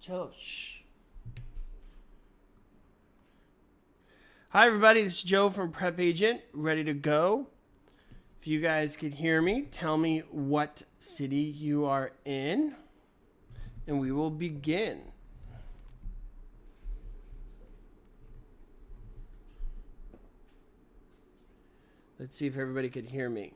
Cello, shh. Hi, everybody. This is Joe from PrepAgent, ready to go. If you guys can hear me, tell me what city you are in, and we will begin. Let's see if everybody could hear me.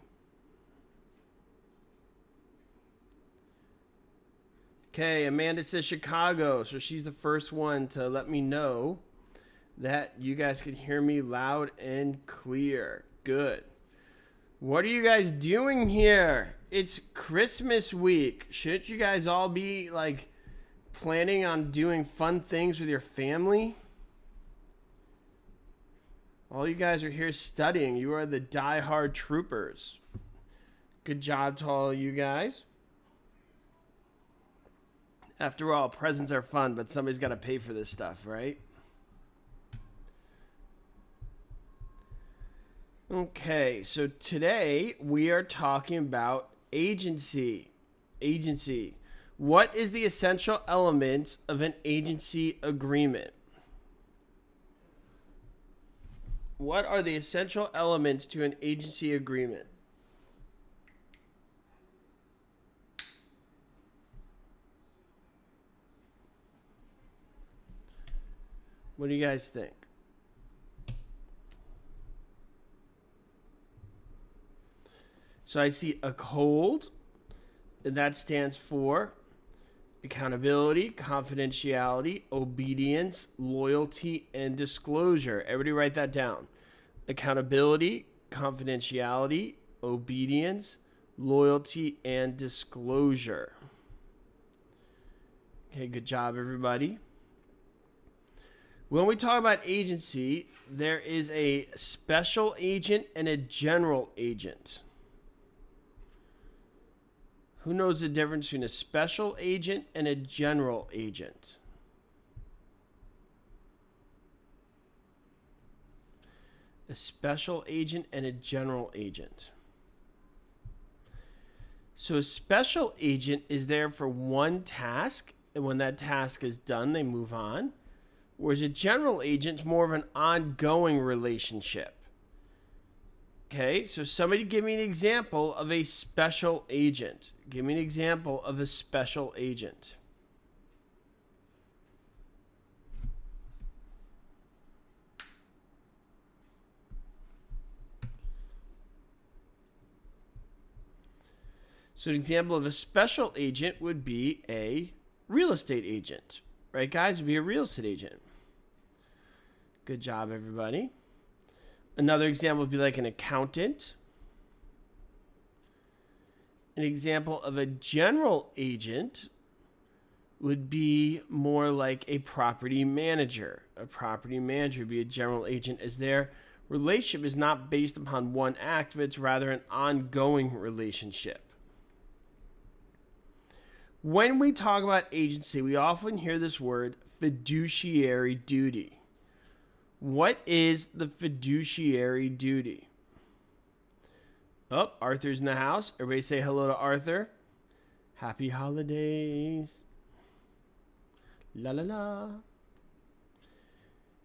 Okay, Amanda says Chicago, so she's the first one to let me know that you guys can hear me loud and clear. Good. What are you guys doing here? It's Christmas week. Shouldn't you guys all be like planning on doing fun things with your family? All you guys are here studying. You are the die-hard troopers. Good job to all you guys. After all, presents are fun, but somebody's got to pay for this stuff, right? Okay, so today we are talking about agency. Agency. What is the essential elements of an agency agreement? What are the essential elements to an agency agreement? What do you guys think? So I see a COLD, and that stands for accountability, confidentiality, obedience, loyalty, and disclosure. Everybody write that down. Accountability, confidentiality, obedience, loyalty, and disclosure. Okay, good job, everybody. When we talk about agency, there is a special agent and a general agent. Who knows the difference between a special agent and a general agent? A special agent and a general agent. So a special agent is there for one task, and when that task is done, they move on. Whereas a general agent is more of an ongoing relationship. Okay, so somebody give me an example of a special agent. Give me an example of a special agent. So an example of a special agent would be a real estate agent. Right, guys? Would be a real estate agent. Good job, everybody. Another example would be like an accountant. An example of a general agent would be more like a property manager. A property manager would be a general agent, as their relationship is not based upon one act, but it's rather an ongoing relationship. When we talk about agency, we often hear this word fiduciary duty. What is the fiduciary duty? Oh, Arthur's in the house. Everybody say hello to Arthur. Happy holidays. La la la.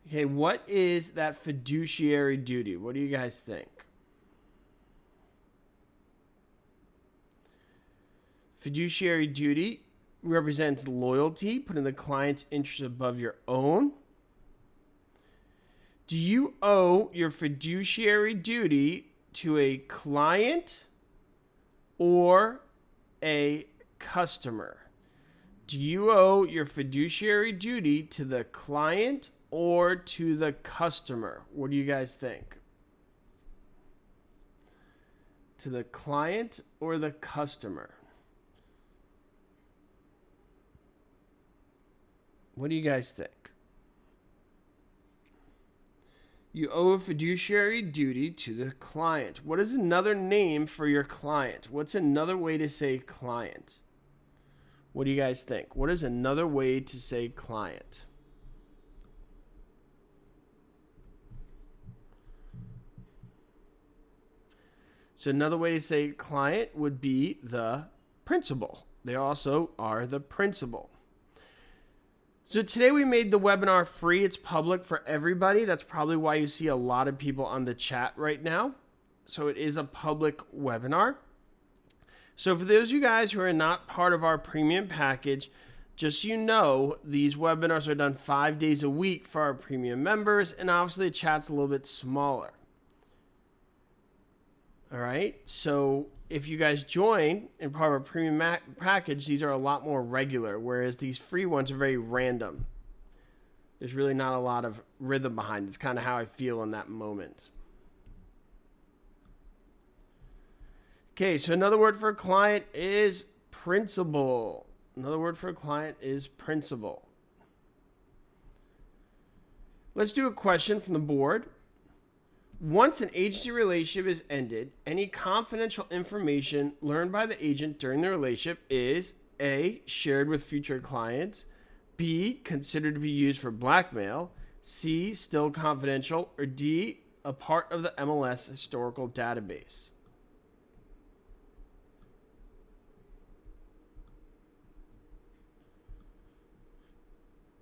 Okay, what is that fiduciary duty? What do you guys think? Fiduciary duty represents loyalty, putting the client's interests above your own. Do you owe your fiduciary duty to a client or a customer? Do you owe your fiduciary duty to the client or to the customer? What do you guys think? To the client or the customer? What do you guys think? You owe a fiduciary duty to the client. What is another name for your client? What's another way to say client? What do you guys think? What is another way to say client? So another way to say client would be the principal. They also are the principal. So today we made the webinar free. It's public for everybody. That's probably why you see a lot of people on the chat right now. So it is a public webinar. So for those of you guys who are not part of our premium package, just so you know, these webinars are done 5 days a week for our premium members, and obviously the chat's a little bit smaller. All right, so if you guys join in part of our premium package, these are a lot more regular, whereas these free ones are very random. There's really not a lot of rhythm behind it. It's kind of how I feel in that moment. Okay, so another word for a client is principal. Another word for a client is principal. Let's do a question from the board. Once an agency relationship is ended, any confidential information learned by the agent during the relationship is A, shared with future clients, B, considered to be used for blackmail, C, still confidential, or D, a part of the MLS historical database.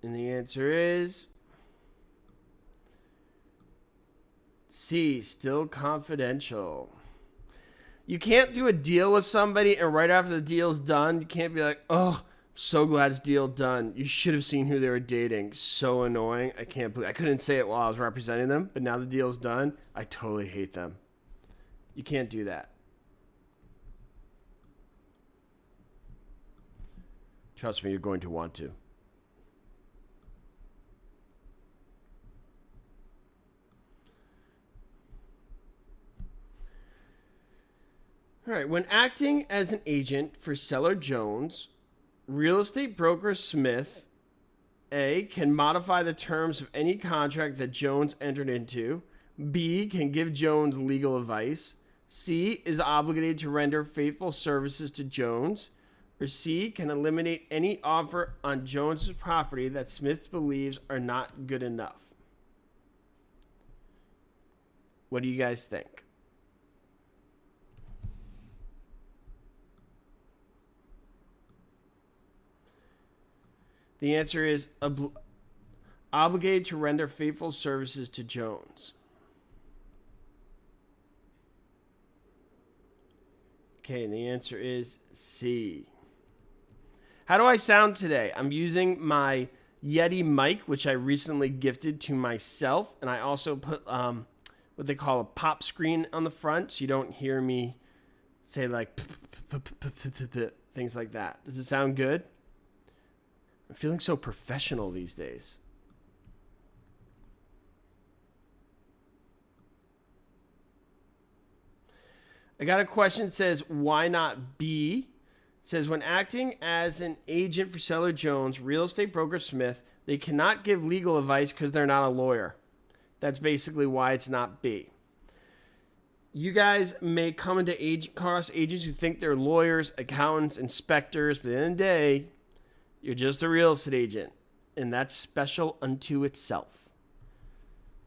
And the answer is C, still confidential. You can't do a deal with somebody and right after the deal's done, you can't be like, oh, so glad it's deal done. You should have seen who they were dating. So annoying. I can't believe I couldn't say it while I was representing them, but now the deal's done. I totally hate them. You can't do that. Trust me, you're going to want to. All right, when acting as an agent for seller Jones, real estate broker Smith, A, can modify the terms of any contract that Jones entered into, B, can give Jones legal advice, C, is obligated to render faithful services to Jones, or C, can eliminate any offer on Jones's property that Smith believes are not good enough. What do you guys think? The answer is obligated to render faithful services to Jones. Okay, and the answer is C. How do I sound today? I'm using my Yeti mic, which I recently gifted to myself, and I also put what they call a pop screen on the front, so you don't hear me say like things like that. Does it sound good? I'm feeling so professional these days. I got a question that says, why not B? It says, when acting as an agent for seller Jones, real estate broker Smith, they cannot give legal advice because they're not a lawyer. That's basically why it's not B. You guys may come into cross agents who think they're lawyers, accountants, inspectors, but at the end of the day, you're just a real estate agent, and that's special unto itself.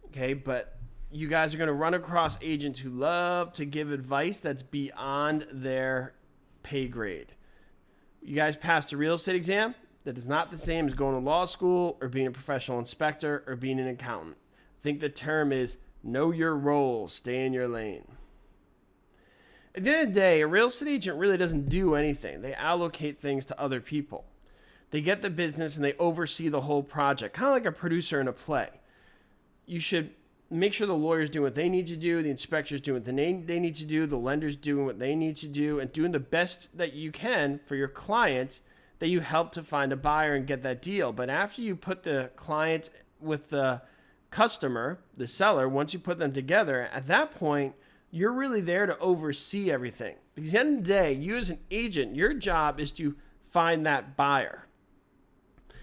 Okay, but you guys are going to run across agents who love to give advice that's beyond their pay grade. You guys passed a real estate exam. That is not the same as going to law school or being a professional inspector or being an accountant. I think the term is know your role, stay in your lane. At the end of the day, a real estate agent really doesn't do anything. They allocate things to other people. They get the business and they oversee the whole project, kind of like a producer in a play. You should make sure the lawyers do what they need to do, the inspectors do what they need to do, the lenders doing what they need to do, and doing the best that you can for your client that you help to find a buyer and get that deal. But after you put the client with the customer, the seller, once you put them together, at that point, you're really there to oversee everything. Because at the end of the day, you as an agent, your job is to find that buyer.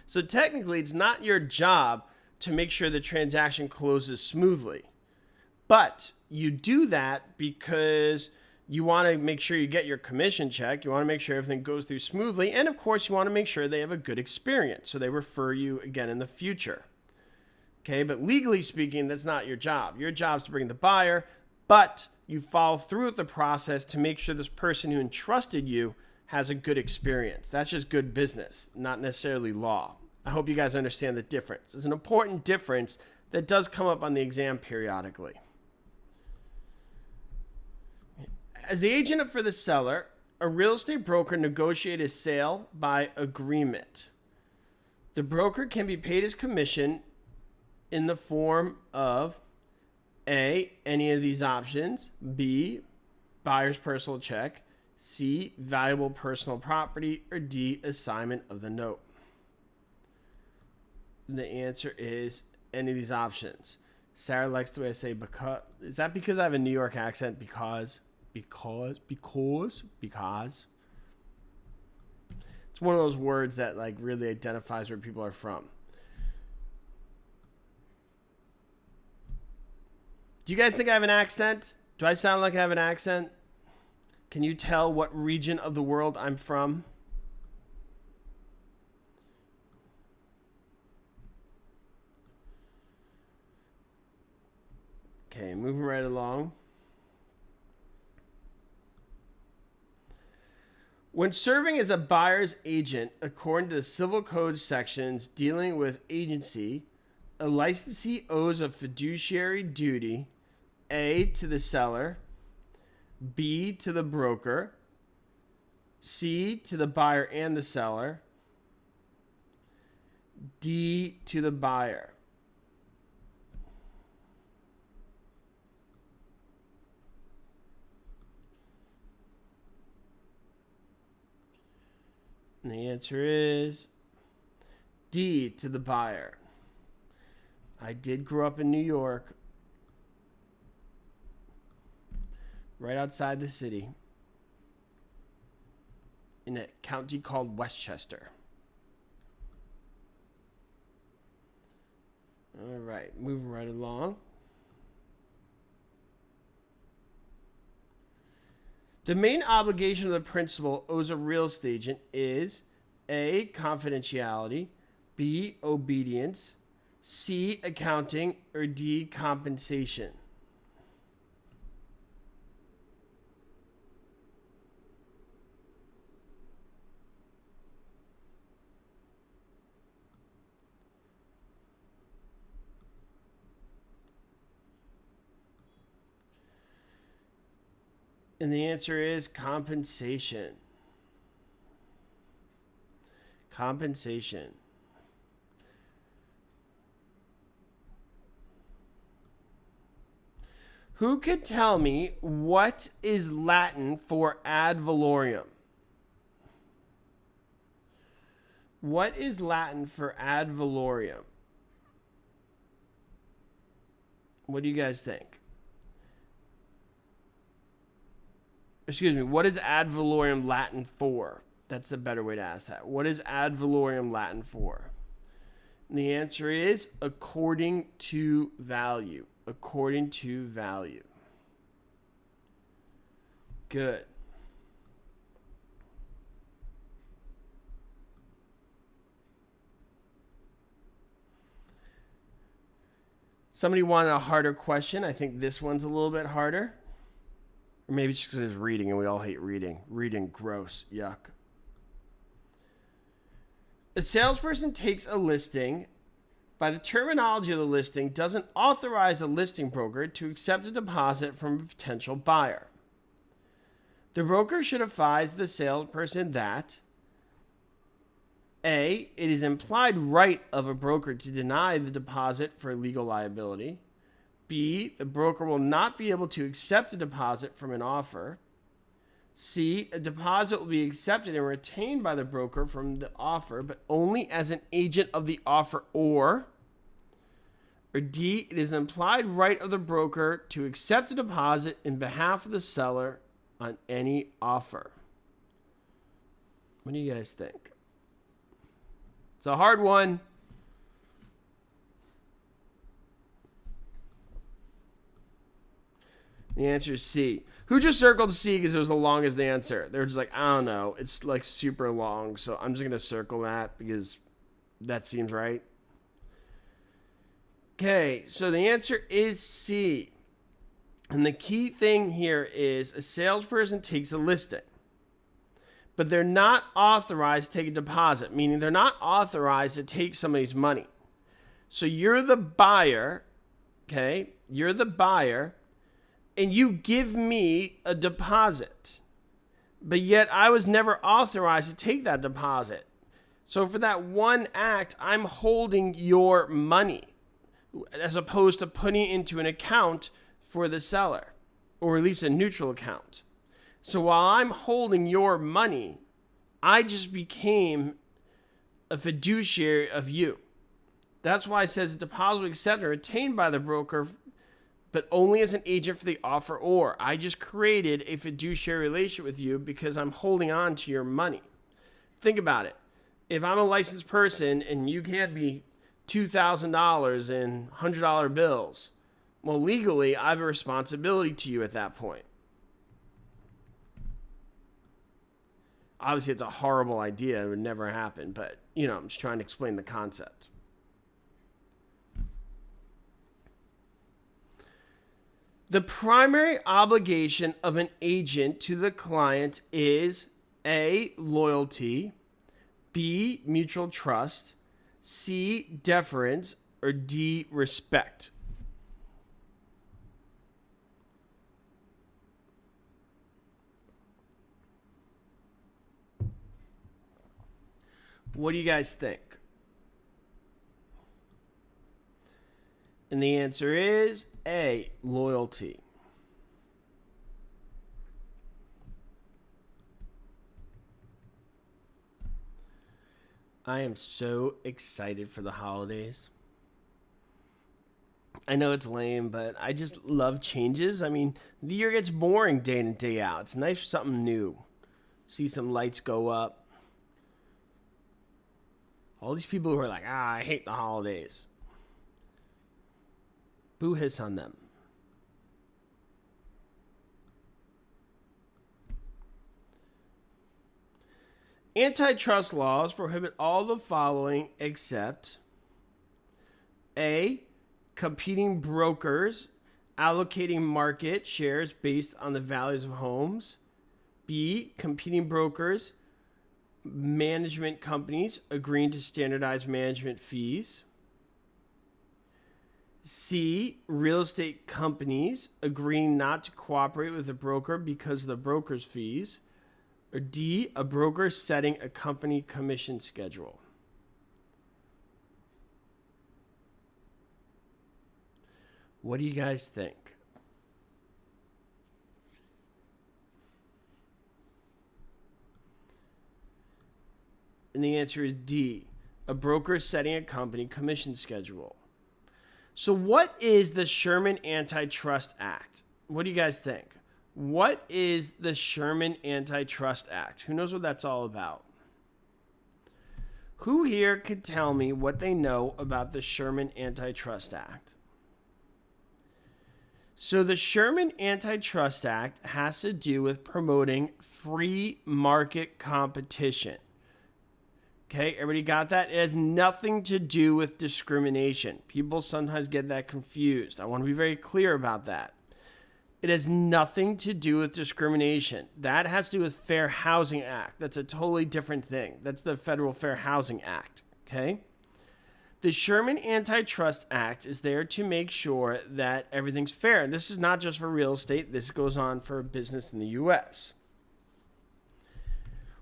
So technically, it's not your job to make sure the transaction closes smoothly. But you do that because you want to make sure you get your commission check. You want to make sure everything goes through smoothly. And of course, you want to make sure they have a good experience so they refer you again in the future. Okay, but legally speaking, that's not your job. Your job is to bring the buyer, but you follow through with the process to make sure this person who entrusted you has a good experience. That's just good business, not necessarily law. I hope you guys understand the difference. It's an important difference that does come up on the exam periodically. As the agent for the seller, a real estate broker negotiates a sale by agreement. The broker can be paid his commission in the form of A, any of these options, B, buyer's personal check, C, valuable personal property, or D, assignment of the note. And the answer is any of these options. Sarah likes the way I say because. Is that because I have a New York accent? Because. It's one of those words that like really identifies where people are from. Do you guys think I have an accent? Do I sound like I have an accent? Can you tell what region of the world I'm from? Okay, moving right along. When serving as a buyer's agent, according to the Civil Code sections dealing with agency, a licensee owes a fiduciary duty, A, to the seller, B, to the broker, C, to the buyer and the seller, D, to the buyer. And the answer is D, to the buyer. I did grow up in New York, right outside the city, in a county called Westchester. All right, moving right along. The main obligation of the principal owes a real estate agent is A, confidentiality, B, obedience, C, accounting, or D, compensation. And the answer is compensation. Compensation. Who could tell me what is Latin for ad valorem? What is Latin for ad valorem? What do you guys think? Excuse me, what is ad valorem Latin for? That's the better way to ask that. What is ad valorem Latin for? And the answer is according to value. According to value. Good. Somebody wanted a harder question. I think this one's a little bit harder. Or maybe it's just because it's reading and we all hate reading. Reading, gross, yuck. A salesperson takes a listing. By the terminology of the listing, doesn't authorize a listing broker to accept a deposit from a potential buyer. The broker should advise the salesperson that A, it is implied right of a broker to deny the deposit for legal liability. B, the broker will not be able to accept a deposit from an offer. C, a deposit will be accepted and retained by the broker from the offer, but only as an agent of the offer or D, it is an implied right of the broker to accept a deposit in behalf of the seller on any offer. What do you guys think? It's a hard one. The answer is C. Who just circled C because it was the longest answer? They were just like, I don't know. It's like super long, so I'm just going to circle that because that seems right. Okay, so the answer is C. And the key thing here is a salesperson takes a listing. but they're not authorized to take a deposit, meaning they're not authorized to take somebody's money. So you're the buyer, okay? You're the buyer, and you give me a deposit, but yet I was never authorized to take that deposit. So for that one act, I'm holding your money as opposed to putting it into an account for the seller, or at least a neutral account. So while I'm holding your money, I just became a fiduciary of you. That's why it says a deposit will accept or retained by the broker, but only as an agent for the offeror. I just created a fiduciary relationship with you because I'm holding on to your money. Think about it. If I'm a licensed person and you can't be $2,000 in $100 bills, well, legally, I have a responsibility to you at that point. Obviously, it's a horrible idea. It would never happen. But, I'm just trying to explain the concept. The primary obligation of an agent to the client is A, loyalty, B, mutual trust, C, deference, or D, respect. What do you guys think? And the answer is A, loyalty. I am so excited for the holidays. I know it's lame, but I just love changes. I mean, the year gets boring day in and day out. It's nice for something new. See some lights go up. All these people who are like, I hate the holidays. Boo hiss on them. Antitrust laws prohibit all the following except A, competing brokers allocating market shares based on the values of homes. B, competing brokers, management companies agreeing to standardize management fees. C, real estate companies agreeing not to cooperate with a broker because of the broker's fees. Or D, a broker setting a company commission schedule. What do you guys think? And the answer is D, a broker setting a company commission schedule. So what is the Sherman Antitrust Act? What do you guys think? What is the Sherman Antitrust Act? Who knows what that's all about? Who here could tell me what they know about the Sherman Antitrust Act? So the Sherman Antitrust Act has to do with promoting free market competition. Okay, everybody got that? It has nothing to do with discrimination. People sometimes get that confused. I want to be very clear about that. It has nothing to do with discrimination. That has to do with Fair Housing Act. That's a totally different thing. That's the Federal Fair Housing Act, okay? The Sherman Antitrust Act is there to make sure that everything's fair. And this is not just for real estate. This goes on for business in the U.S.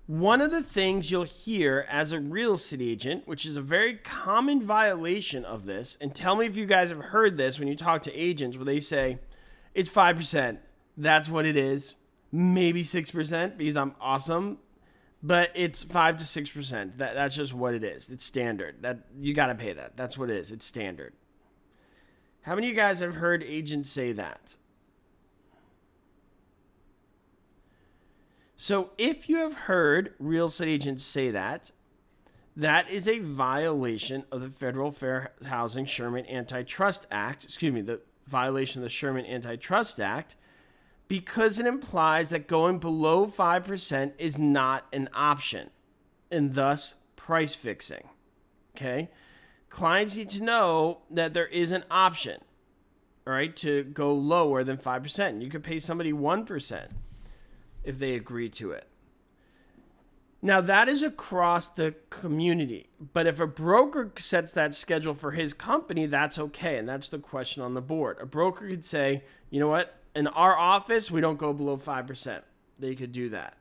One of the things you'll hear as a real estate agent, which is a very common violation of this, and tell me if you guys have heard this when you talk to agents where they say, it's 5%. That's what it is. Maybe 6% because I'm awesome. But it's 5 to 6%. That's just what it is. It's standard. That you got to pay that. That's what it is. It's standard. How many of you guys have heard agents say that? So if you have heard real estate agents say that, that is a violation of the Federal Fair Housing Sherman Antitrust Act. The violation of the Sherman Antitrust Act, because it implies that going below 5% is not an option, and thus price fixing. Okay? Clients need to know that there is an option, all right, to go lower than 5%. You could pay somebody 1% if they agree to it. Now, that is across the community. But if a broker sets that schedule for his company, that's okay. And that's the question on the board. A broker could say, you know what? In our office, we don't go below 5%. They could do that.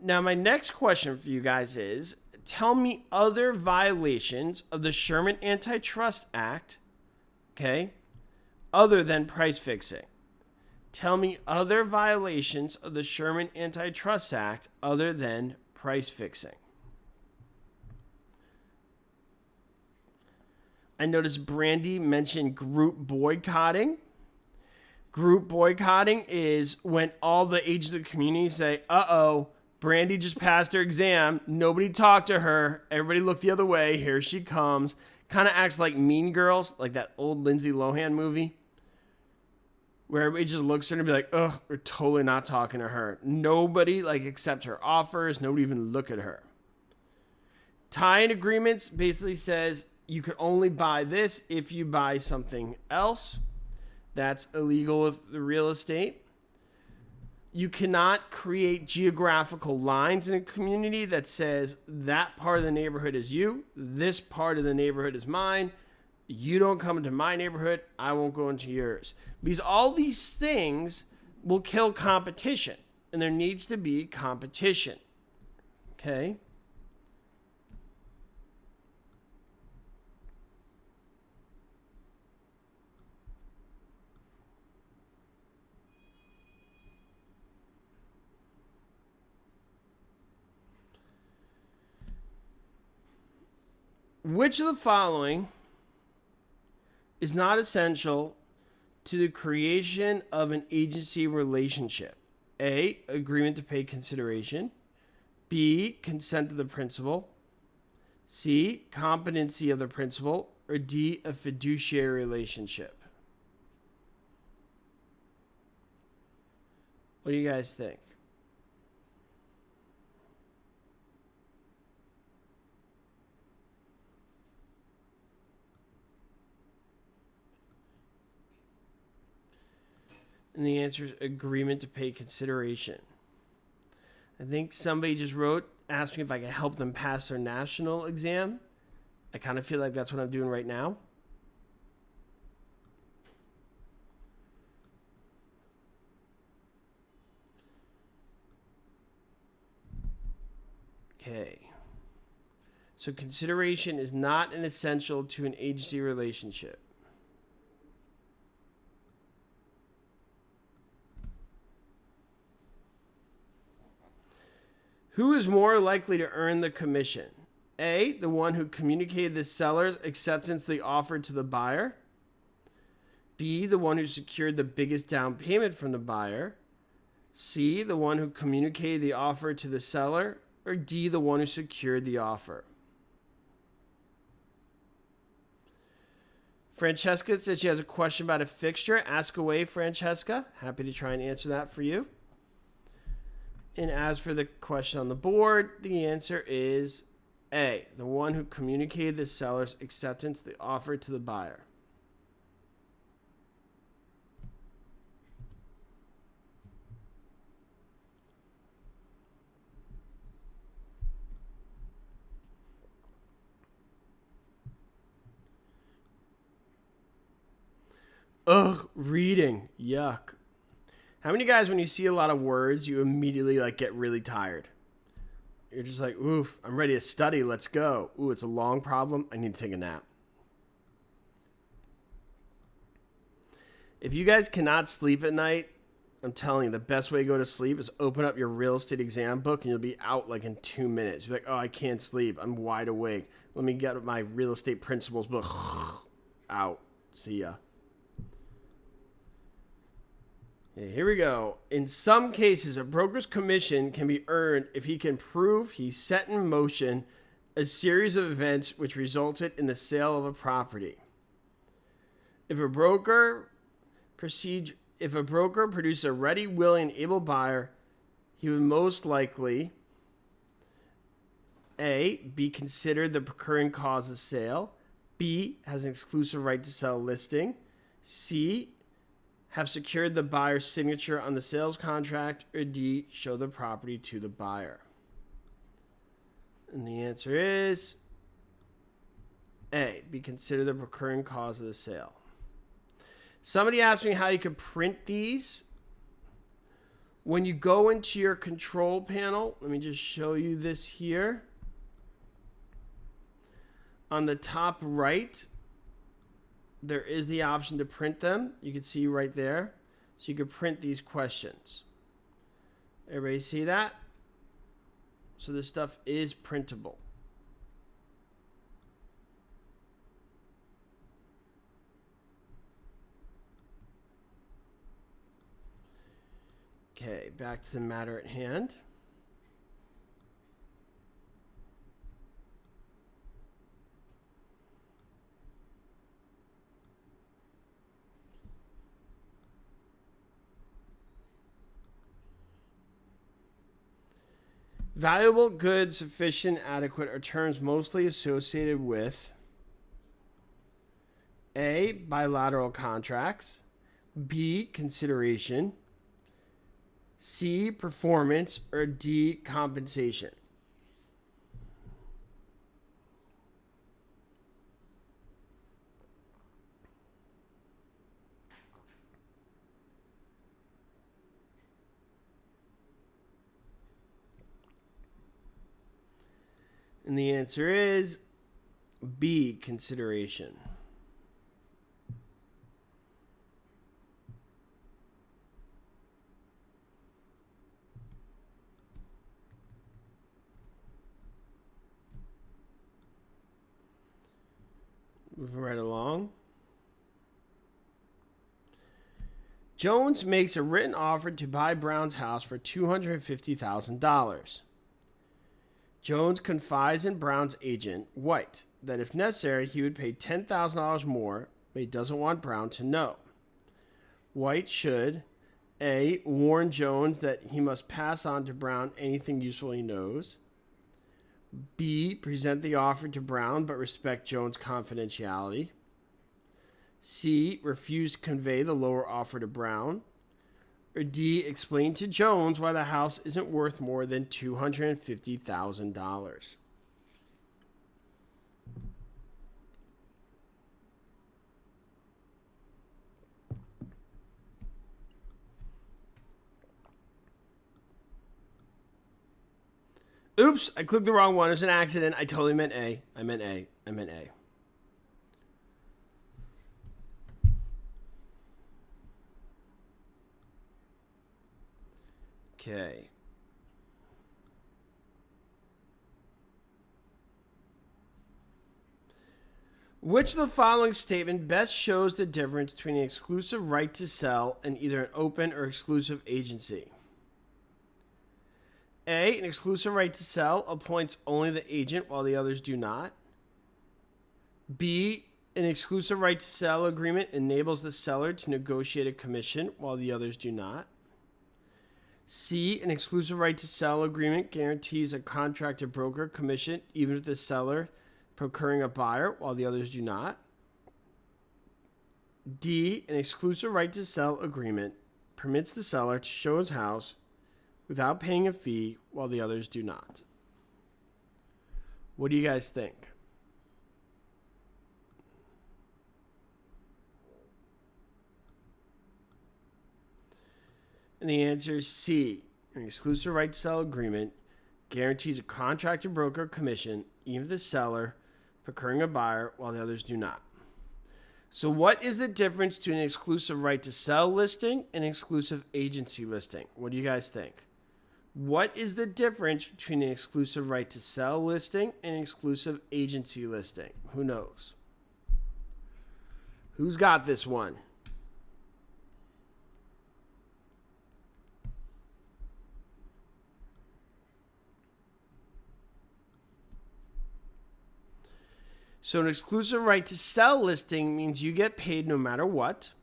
Now, my next question for you guys is, tell me other violations of the Sherman Antitrust Act, okay, other than price fixing. Tell me other violations of the Sherman Antitrust Act other than price fixing. I noticed Brandy mentioned group boycotting. Group boycotting is when all the agents of the community say, uh-oh, Brandy just passed her exam. Nobody talked to her. Everybody looked the other way. Here she comes. Kind of acts like Mean Girls, like that old Lindsay Lohan movie, where everybody just looks at her and be like, ugh, we're totally not talking to her. Nobody accept her offers. Nobody even look at her. Tie-in agreements basically says you can only buy this if you buy something else. That's illegal with the real estate. You cannot create geographical lines in a community that says that part of the neighborhood is you, this part of the neighborhood is mine. You don't come into my neighborhood, I won't go into yours. Because all these things will kill competition, and there needs to be competition. Okay? Which of the following is not essential to the creation of an agency relationship? A, agreement to pay consideration. B, consent of the principal. C, competency of the principal. Or D, a fiduciary relationship. What do you guys think? And the answer is agreement to pay consideration. I think somebody just asked me if I could help them pass their national exam. I kind of feel like that's what I'm doing right now. Okay. So consideration is not an essential to an agency relationship. Who is more likely to earn the commission? A, the one who communicated the seller's acceptance of the offer to the buyer. B, the one who secured the biggest down payment from the buyer. C, the one who communicated the offer to the seller. Or D, the one who secured the offer. Francesca says she has a question about a fixture. Ask away, Francesca. Happy to try and answer that for you. And as for the question on the board, the answer is A, the one who communicated the seller's acceptance of the offer to the buyer. Ugh, reading. Yuck. How many guys, when you see a lot of words, you immediately get really tired? You're just like, oof, I'm ready to study. Let's go. Ooh, it's a long problem. I need to take a nap. If you guys cannot sleep at night, I'm telling you, the best way to go to sleep is open up your real estate exam book and you'll be out in 2 minutes. You're like, oh, I can't sleep. I'm wide awake. Let me get my real estate principles book. Out. See ya. Okay, here we go. In some cases, a broker's commission can be earned if he can prove he set in motion a series of events which resulted in the sale of a property. If a broker produces a ready, willing, and able buyer, he would most likely A, be considered the procuring cause of sale. B, has an exclusive right to sell a listing. C, have secured the buyer's signature on the sales contract, or D, show the property to the buyer? And the answer is A, be considered the procuring cause of the sale. Somebody asked me how you could print these. When you go into your control panel, let me just show you this here. On the top right, there is the option to print them. You can see right there. So you can print these questions. Everybody see that? So this stuff is printable. Okay, back to the matter at hand. Valuable, good, sufficient, adequate are terms mostly associated with A, bilateral contracts, B, consideration, C, performance, or D, compensation. And the answer is B, consideration. Moving right along. Jones makes a written offer to buy Brown's house for $250,000. Jones confides in Brown's agent, White, that if necessary, he would pay $10,000 more, but he doesn't want Brown to know. White should A, warn Jones that he must pass on to Brown anything useful he knows. B, present the offer to Brown but respect Jones' confidentiality. C, refuse to convey the lower offer to Brown. Or D, explain to Jones why the house isn't worth more than $250,000. Oops, I clicked the wrong one. It was an accident. I totally meant A. I meant A. Okay. Which of the following statement best shows the difference between an exclusive right to sell and either an open or exclusive agency? A, an exclusive right to sell appoints only the agent while the others do not. B, an exclusive right to sell agreement enables the seller to negotiate a commission while the others do not. C, an exclusive right to sell agreement guarantees a contracted broker commission even if the seller procuring a buyer while the others do not. D, an exclusive right to sell agreement permits the seller to show his house without paying a fee while the others do not. What do you guys think? And the answer is C. An exclusive right to sell agreement guarantees a contracted broker commission even if the seller procuring a buyer while the others do not. So what is the difference between an exclusive right to sell listing and an exclusive agency listing? What do you guys think? What is the difference between an exclusive right to sell listing and an exclusive agency listing? Who knows? Who's got this one? So an exclusive right to sell listing means you get paid no matter what,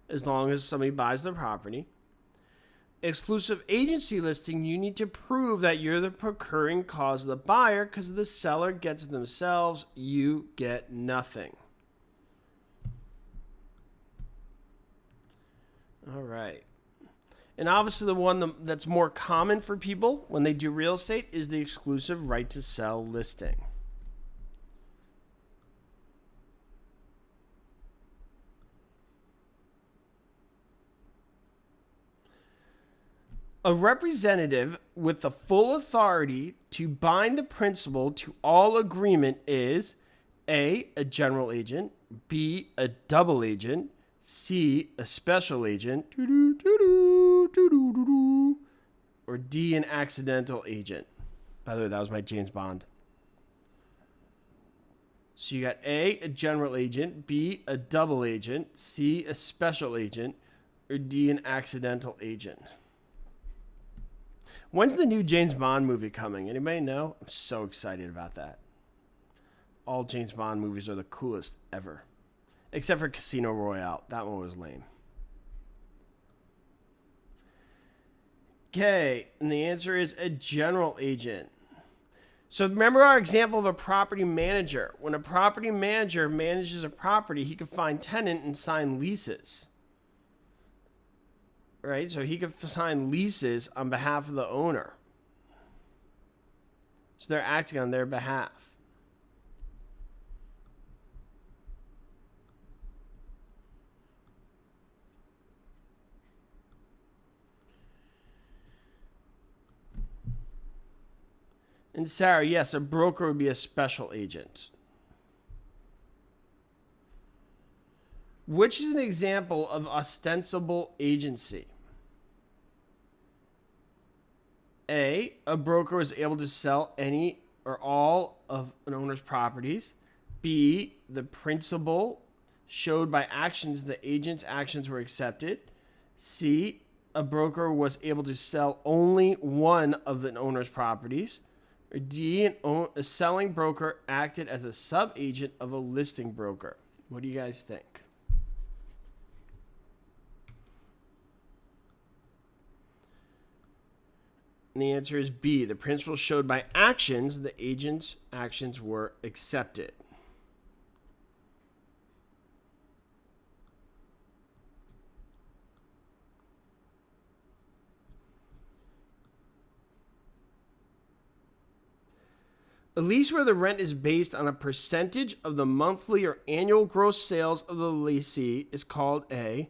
as long as somebody buys the property. Exclusive agency listing, you need to prove that you're the procuring cause of the buyer because the seller gets it themselves, you get nothing. All right. And obviously the one that's more common for people when they do real estate is the exclusive right to sell listing. A representative with the full authority to bind the principal to all agreement is A, a general agent, B, a double agent, C, a special agent, or D, an accidental agent. By the way, that was my James Bond. So you got A, a general agent, B, a double agent, C, a special agent, or D, an accidental agent. When's the new James Bond movie coming? Anybody know? I'm so excited about that. All James Bond movies are the coolest ever. Except for Casino Royale. That one was lame. Okay, and the answer is a general agent. So remember our example of a property manager. When a property manager manages a property, he can find tenant and sign leases. Right? So he could sign leases on behalf of the owner. So they're acting on their behalf. And Sarah, yes, a broker would be a special agent. Which is an example of ostensible agency? A broker is able to sell any or all of an owner's properties. B, the principal showed by actions the agent's actions were accepted. C, a broker was able to sell only one of the owner's properties. Or D, a selling broker acted as a sub-agent of a listing broker. What do you guys think? And the answer is B. The principal showed by actions the agent's actions were accepted. A lease where the rent is based on a percentage of the monthly or annual gross sales of the leasee is called a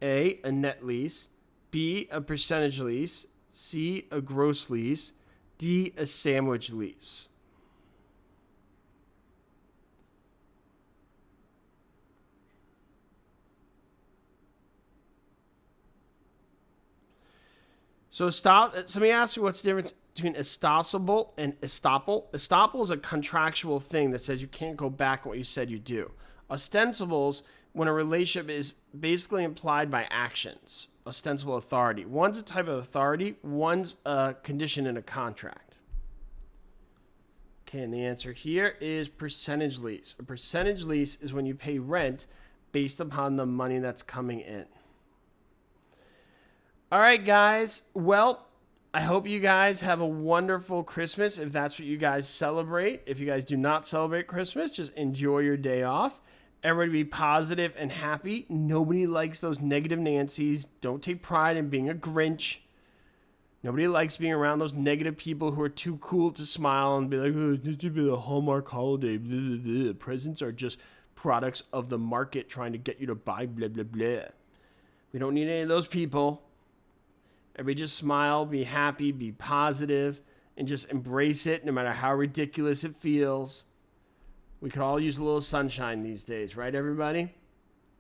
net lease, B, a percentage lease, C, a gross lease, D, a sandwich lease. So let me ask you what's the difference between estoppel and estoppel. Estoppel is a contractual thing that says you can't go back on what you said you do. Ostensibles, when a relationship is basically implied by actions. Ostensible authority. One's a type of authority, one's a condition in a contract. Okay, and the answer here is percentage lease. A percentage lease is when you pay rent based upon the money that's coming in. All right, guys. Well, I hope you guys have a wonderful Christmas if that's what you guys celebrate. If you guys do not celebrate Christmas, just enjoy your day off. Everybody be positive and happy. Nobody likes those negative Nancys. Don't take pride in being a Grinch. Nobody likes being around those negative people who are too cool to smile and be like, oh, this should be a Hallmark holiday. Blah, blah, blah. Presents are just products of the market trying to get you to buy blah, blah, blah. We don't need any of those people. Everybody just smile, be happy, be positive, and just embrace it no matter how ridiculous it feels. We could all use a little sunshine these days, right, everybody?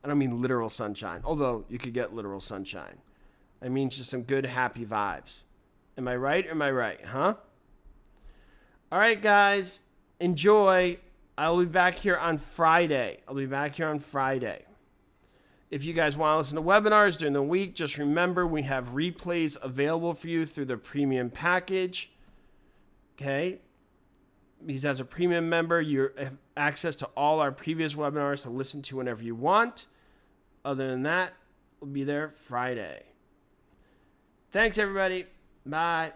I don't mean literal sunshine, although you could get literal sunshine. I mean just some good, happy vibes. Am I right or am I right, huh? All right, guys, enjoy. I will be back here on Friday. If you guys want to listen to webinars during the week, just remember we have replays available for you through the premium package. Okay? Because as a premium member, you have access to all our previous webinars to listen to whenever you want. Other than that, we'll be there Friday. Thanks, everybody. Bye.